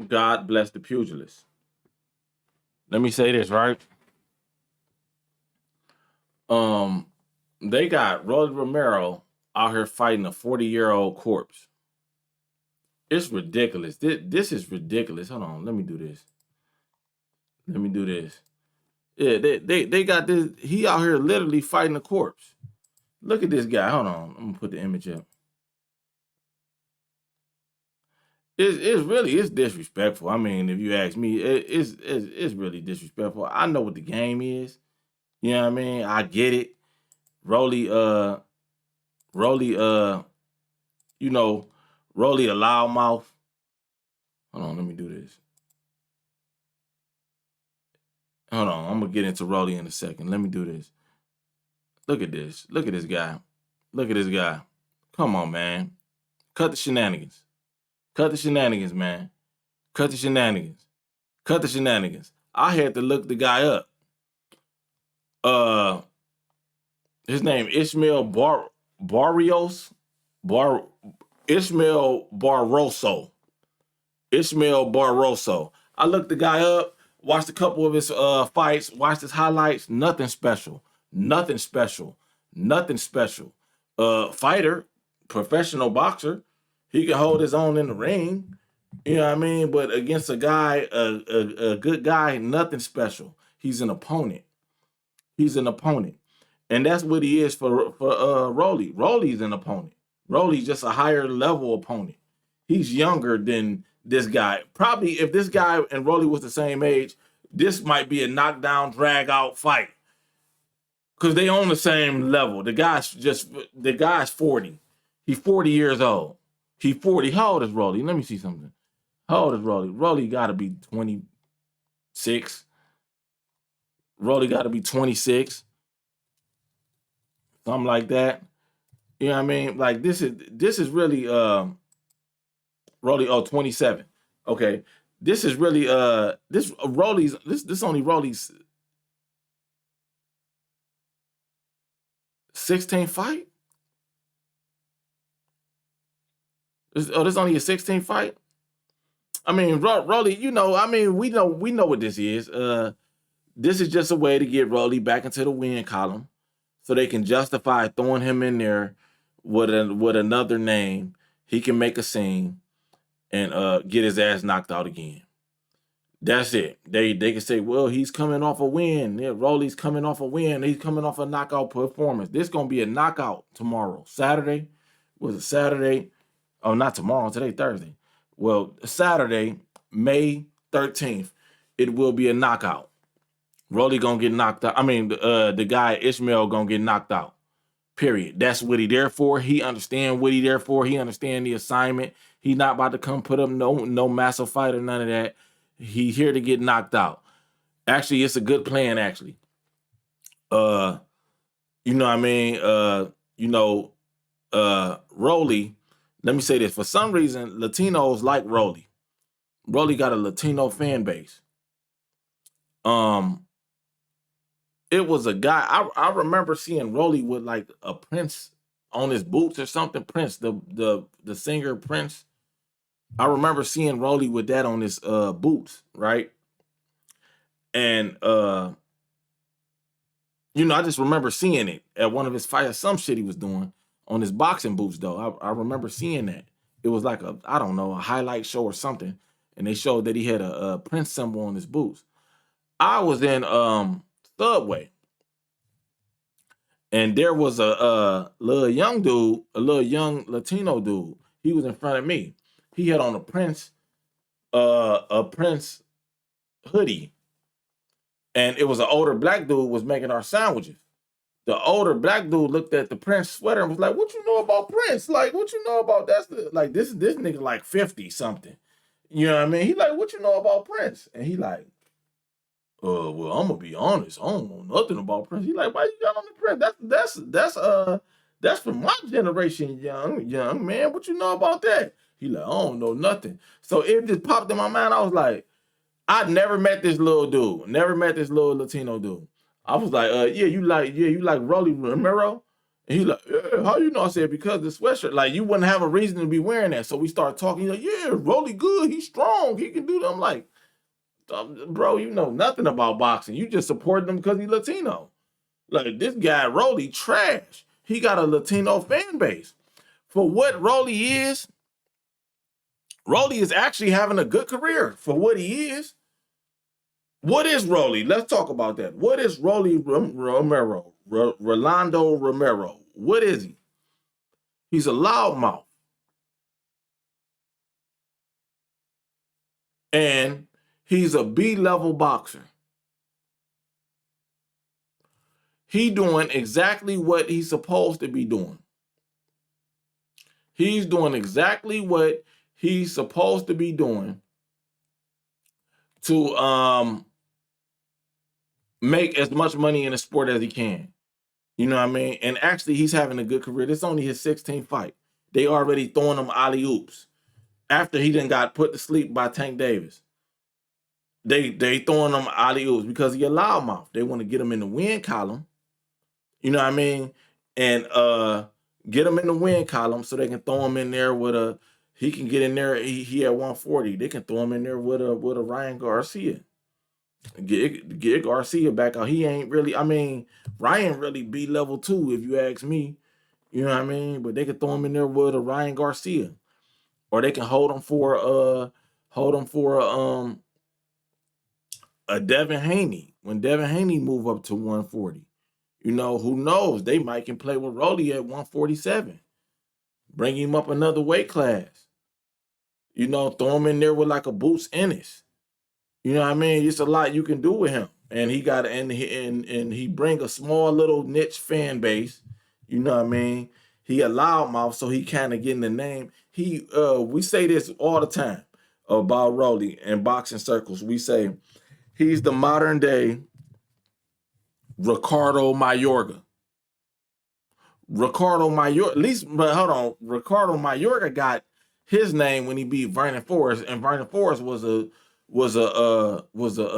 God bless the pugilists. Let me say this, right? Um, they got Rolly Romero out here fighting a 40-year-old corpse. It's ridiculous. This is ridiculous. Hold on, let me do this. Let me do this. Yeah, they got this. He out here literally fighting a corpse. Look at this guy. Hold on, I'm gonna put the image up. It's disrespectful. I mean, if you ask me, it's really disrespectful. I know what the game is. You know what I mean? I get it. Rolly, Rolly, you know, Rolly a loudmouth. Hold on, let me do this. Hold on, I'm gonna get into Rolly in a second. Let me do this. Look at this. Look at this guy. Look at this guy. Come on, man. Cut the shenanigans. Cut the shenanigans, man. Cut the shenanigans. Cut the shenanigans. I had to look the guy up. Uh, his name Ismael Barrios. Bar Ismael Barroso. Ismael Barroso. I looked the guy up, watched a couple of his fights, watched his highlights. Nothing special. Nothing special. Nothing special. Fighter, professional boxer. He can hold his own in the ring. You know what I mean? But against a guy, a good guy, nothing special. He's an opponent. He's an opponent. And that's what he is for Rolly. Rolly's an opponent. Rolly's just a higher level opponent. He's younger than this guy. Probably if this guy and Rolly was the same age, this might be a knockdown, drag out fight. Because they on the same level. The guy's 40. He's 40 years old. He's 40. How old is Rolly? Let me see something. How old is Rolly? Rolly gotta be 26. Rolly gotta be 26. Something like that. You know what I mean? Like this is really Rolly, 27. Okay. This is really this Rolly's this only Rolly's 16th fight? This only a 16th fight? I mean, Rolly, I mean, we know what this is. This is just a way to get Rolly back into the win column so they can justify throwing him in there with another name. He can make a scene and get his ass knocked out again. That's it. They can say, well, he's coming off a win. Yeah, Rolly's coming off a win. He's coming off a knockout performance. This gonna be a knockout tomorrow. Saturday. Was it Saturday? Oh, not tomorrow. Today, Thursday. Well, Saturday, May 13th, it will be a knockout. Rolly gonna get knocked out. I mean, the guy Ishmael gonna get knocked out. Period. That's what he there for. He understand what he there for. He understand the assignment. He not about to come put up no massive fight or none of that. He here to get knocked out. Actually, it's a good plan. Actually, you know what I mean. Rolly. Let me say this. For some reason, Latinos like Rolly. Rolly got a Latino fan base. It was a guy I remember seeing Rolly with like a Prince on his boots or something. Prince, the singer Prince. I remember seeing Rolly with that on his boots, right? And I just remember seeing it at one of his fights, some shit he was doing on his boxing boots though. I remember seeing that. It was like I don't know, a highlight show or something. And they showed that he had a Prince symbol on his boots. I was in Subway. And there was a little young dude, a little young Latino dude. He was in front of me. He had on a Prince hoodie. And it was an older black dude was making our sandwiches. The older black dude looked at the Prince sweater and was like, "What you know about Prince? Like, what you know about this nigga like 50 something." You know what I mean? He like, "What you know about Prince?" And he like, well, I'm gonna be honest. I don't know nothing about Prince. He like, why you got on the Prince? That's from my generation, young man. What you know about that? He like, I don't know nothing. So it just popped in my mind. I was like, I never met this little dude. Never met this little Latino dude. I was like, you like Rolly Romero? And he like, yeah, how you know? I said, because the sweatshirt, like you wouldn't have a reason to be wearing that. So we start talking. He's like, yeah, Rolly good. He's strong. He can do that. I'm like, bro, you know nothing about boxing. You just supporting him because he's Latino. Like this guy, Rolly, trash. He got a Latino fan base. For what Rolly is actually having a good career for what he is. What is Rolly? Let's talk about that. What is Rolly Romero? Rolando Romero. What is he? He's a loudmouth. And he's a B-level boxer. He doing exactly what he's supposed to be doing. He's doing exactly what he's supposed to be doing to make as much money in the sport as he can. You know what I mean? And actually, he's having a good career. This is only his 16th fight. They already throwing him alley-oops after he done got put to sleep by Tank Davis. They throwing him alley-oops because he a loudmouth. They want to get him in the win column. You know what I mean? And get him in the win column so they can throw him in there with a. He can get in there. He at 140. They can throw him in there with a Ryan Garcia. Get Garcia back out. He ain't really. I mean, Ryan really be level 2 if you ask me. You know what I mean? But they can throw him in there with a Ryan Garcia, or they can hold him for a Devin Haney when Devin Haney move up to 140. You know, who knows? They might can play with Rolly at 147. Bring him up another weight class. You know, throw him in there with like a Boots Ennis. You know what I mean? It's a lot you can do with him. And he got and he bring a small little niche fan base. You know what I mean? He a loudmouth, so he kind of getting the name. We say this all the time about Rolly in boxing circles. We say he's the modern day Ricardo Mayorga. Ricardo Mayorga, at least, but hold on, Ricardo Mayorga got his name when he beat Vernon Forrest, and Vernon Forrest was a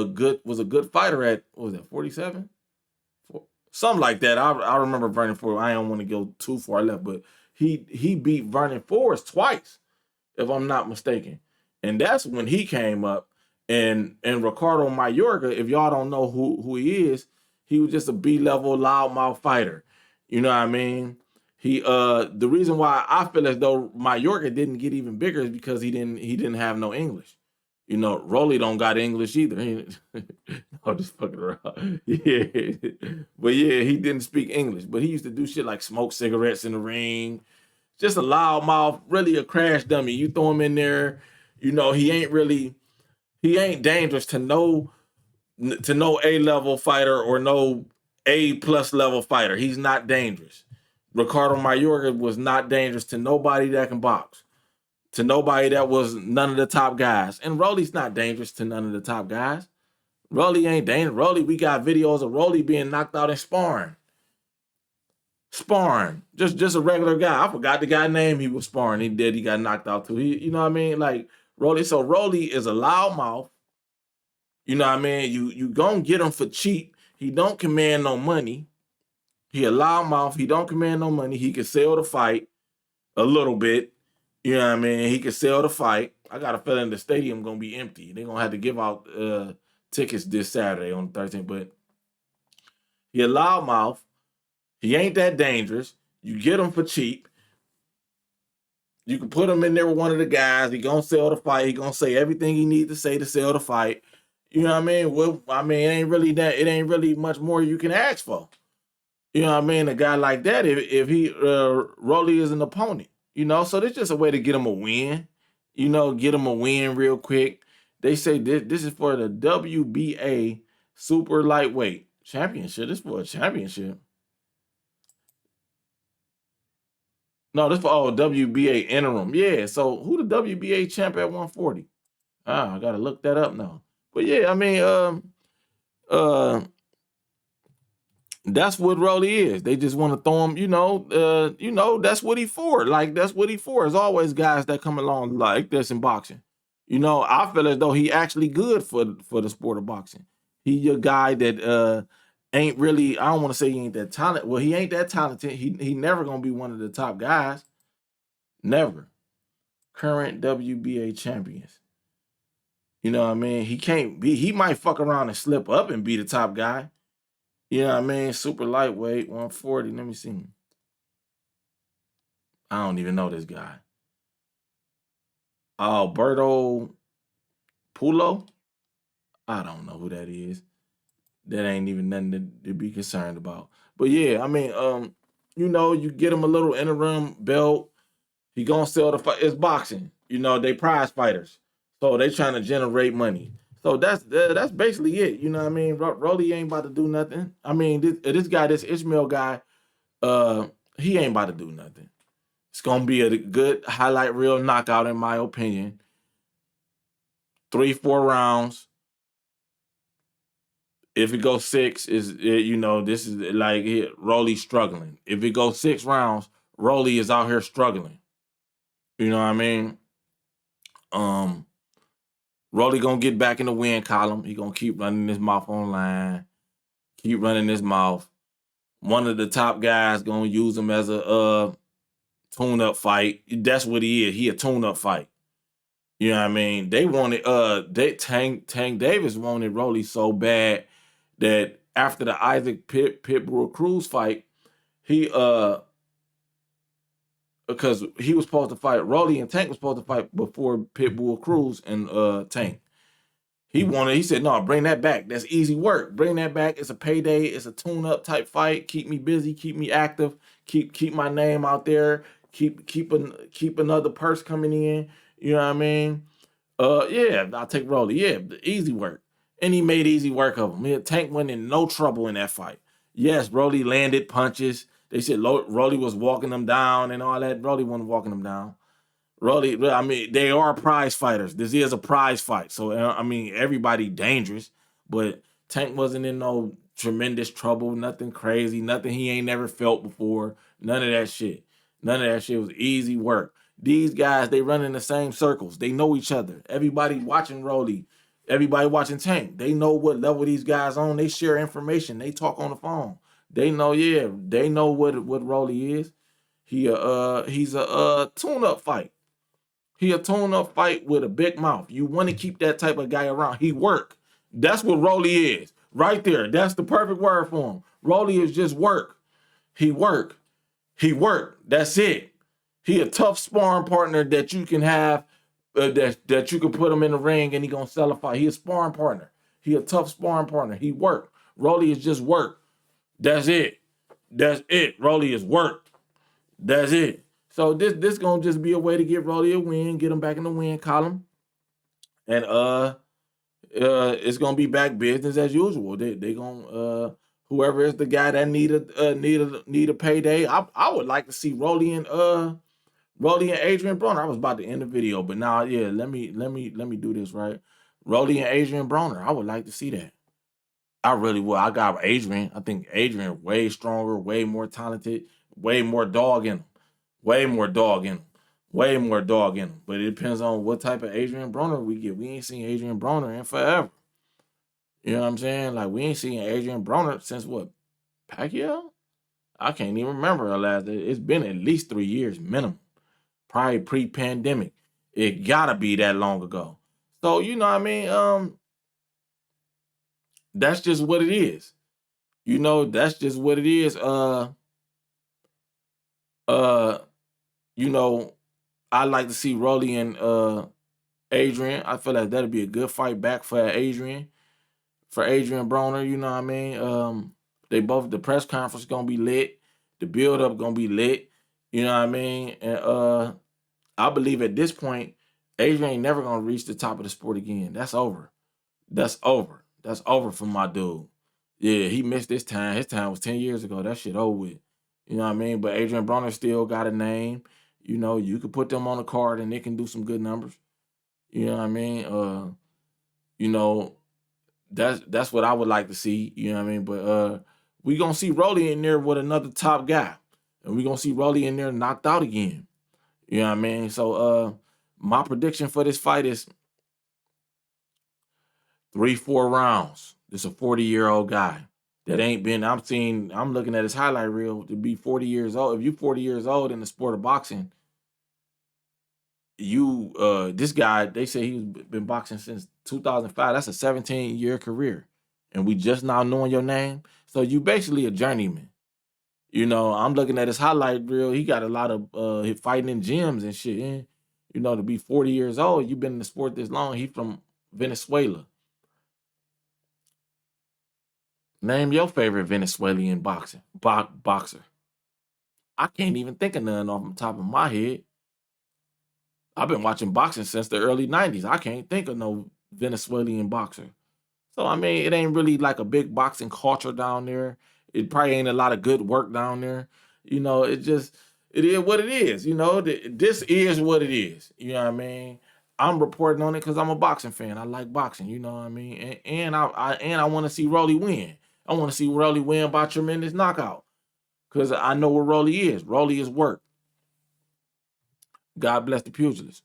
good fighter at, what was that, 47? Something like that. I remember Vernon Forrest. I don't want to go too far left, but he beat Vernon Forrest twice, if I'm not mistaken. And that's when he came up. And Ricardo Mayorga, if y'all don't know who he is, he was just a B-level loudmouth fighter. You know what I mean? The reason why I feel as though Mayorga didn't get even bigger is because he didn't have no English. You know, Rolly don't got English either. I'm just fucking around. Yeah. But yeah, he didn't speak English. But he used to do shit like smoke cigarettes in the ring. Just a loudmouth, really a crash dummy. You throw him in there, you know, he ain't dangerous to no A-level fighter or no A+ level fighter. He's not dangerous. Ricardo Mayorga was not dangerous to nobody that can box. To nobody that was none of the top guys. And Rolly's not dangerous to none of the top guys. Rolly ain't dangerous. Rolly, we got videos of Rolly being knocked out in sparring. Sparring. Just a regular guy. I forgot the guy's name he was sparring. He got knocked out too. You know what I mean? Like Rolly. So Rolly is a loudmouth. You know what I mean? You gonna get him for cheap. He don't command no money. He a loudmouth. He don't command no money. He can sell the fight a little bit. You know what I mean? He can sell the fight. I got a feeling the stadium gonna be empty. They're gonna have to give out tickets this Saturday on the 13th. But he a loudmouth. He ain't that dangerous. You get him for cheap. You can put him in there with one of the guys. He gonna sell the fight. He gonna say everything he needs to say to sell the fight. You know what I mean? Well, I mean, it ain't really much more you can ask for. You know what I mean? A guy like that, if he Rolly is an opponent, you know, so this just a way to get him a win. You know, get him a win real quick. They say this is for the WBA super lightweight championship. This is for a championship. No, this for WBA interim. Yeah. So who the WBA champ at 140? I gotta look that up now. But yeah, I mean, uh that's what Rolly is. They just want to throw him, that's what he for. Like, that's what he for. There's always guys that come along like this in boxing. You know, I feel as though he actually good for the sport of boxing. He a guy that ain't really, I don't want to say he ain't that talented. Well, he ain't that talented. He never gonna be one of the top guys. Never. Current WBA champions. You know what I mean? He can't be, he might fuck around and slip up and be the top guy. You know what I mean? Super lightweight, 140. Let me see. I don't even know this guy. Alberto Pulo? I don't know who that is. That ain't even nothing to be concerned about. But yeah, I mean, you get him a little interim belt. He gonna sell the fight. It's boxing. They prize fighters, so they trying to generate money. So that's basically it. You know what I mean? Rolly ain't about to do nothing. I mean, this guy, this Ishmael guy, uh, he ain't about to do nothing. It's gonna be a good highlight reel knockout, in my opinion. 3-4 rounds. If it goes six, this is like Rolly's struggling. If it goes 6 rounds, Rolly is out here struggling. You know what I mean? Um, Rolly gonna get back in the win column. He gonna keep running his mouth online, keep running his mouth. One of the top guys gonna use him as a tune-up fight. That's what he is. He a tune-up fight. You know what I mean? They wanted Tank Davis wanted Rolly so bad that after the Isaac Pitbull Cruz fight, he because he was supposed to fight Rolly, and Tank was supposed to fight before Pitbull Cruz and Tank. He said, no, bring that back. That's easy work. Bring that back. It's a payday. It's a tune-up type fight. Keep me busy. Keep me active. Keep my name out there. Keep another purse coming in. You know what I mean? Yeah, I'll take Rolly. Yeah, easy work. And he made easy work of him. Tank went in no trouble in that fight. Yes, Rolly landed punches. They said Rolly was walking them down and all that. Rolly wasn't walking them down. Rolly, I mean, they are prize fighters. This is a prize fight. So, I mean, everybody dangerous. But Tank wasn't in no tremendous trouble, nothing crazy, nothing he ain't never felt before. None of that shit. None of that shit was easy work. These guys, they run in the same circles. They know each other. Everybody watching Rolly, everybody watching Tank. They know what level these guys on. They share information. They talk on the phone. They know, yeah, they know what Rolly is. He's a tune-up fight. He a tune-up fight with a big mouth. You want to keep that type of guy around. He work. That's what Rolly is. Right there. That's the perfect word for him. Rolly is just work. He work. He work. That's it. He a tough sparring partner that you can have, that you can put him in the ring and he gonna sell a fight. He a sparring partner. He a tough sparring partner. He work. Rolly is just work. That's it. That's it. Rolly is work. That's it. So this gonna just be a way to get Rolly a win, get him back in the win column, and it's gonna be back business as usual. They gonna whoever is the guy that need a payday. I would like to see Rolly and Adrian Broner. I was about to end the video, but now yeah, let me do this right. Rolly and Adrian Broner. I would like to see that. I really would. I got Adrian. I think Adrian way stronger, way more talented, way more dog in him. Way more dog in him. Way more dog in him. But it depends on what type of Adrian Broner we get. We ain't seen Adrian Broner in forever. You know what I'm saying? Like, we ain't seen Adrian Broner since what? Pacquiao? I can't even remember the last. It's been at least 3 years minimum. Probably pre-pandemic. It gotta be that long ago. So, you know what I mean? That's just what it is. That's just what it is. Uh, you know, I like to see Rolly and Adrian. I feel like that'll be a good fight back for Adrian Broner. You know what I mean? The press conference gonna be lit. The build up gonna be lit. You know what I mean? And I believe at this point, Adrian ain't never gonna reach the top of the sport again. That's over. That's over. That's over for my dude. Yeah, he missed his time. His time was 10 years ago. That shit over with. You know what I mean? But Adrian Broner still got a name. You could put them on the card and they can do some good numbers. You know what I mean? You know, that's what I would like to see. You know what I mean? But we gonna see Rolly in there with another top guy. And we gonna see Rolly in there knocked out again. You know what I mean? So my prediction for this fight is 3-4 rounds. This a 40-year-old guy. that ain't been. I'm looking at his highlight reel to be 40 years old. If you 40 years old in the sport of boxing, you this guy, they say he's been boxing since 2005. That's a 17-year career. And we just now knowing your name. So you basically a journeyman. You know, I'm looking at his highlight reel. He got a lot of fighting in gyms and shit. And, you know, to be 40 years old, you've been in the sport this long. He from Venezuela. Name your favorite Venezuelan boxer. I can't even think of none off the top of my head. I've been watching boxing since the early 90s. I can't think of no Venezuelan boxer. So, I mean, it ain't really like a big boxing culture down there. It probably ain't a lot of good work down there. You know, it is what it is. You know, this is what it is. You know what I mean? I'm reporting on it because I'm a boxing fan. I like boxing. You know what I mean? And I want to see Rolly win. I want to see Rolly win by tremendous knockout because I know what Rolly is. Rolly is work. God bless the pugilist.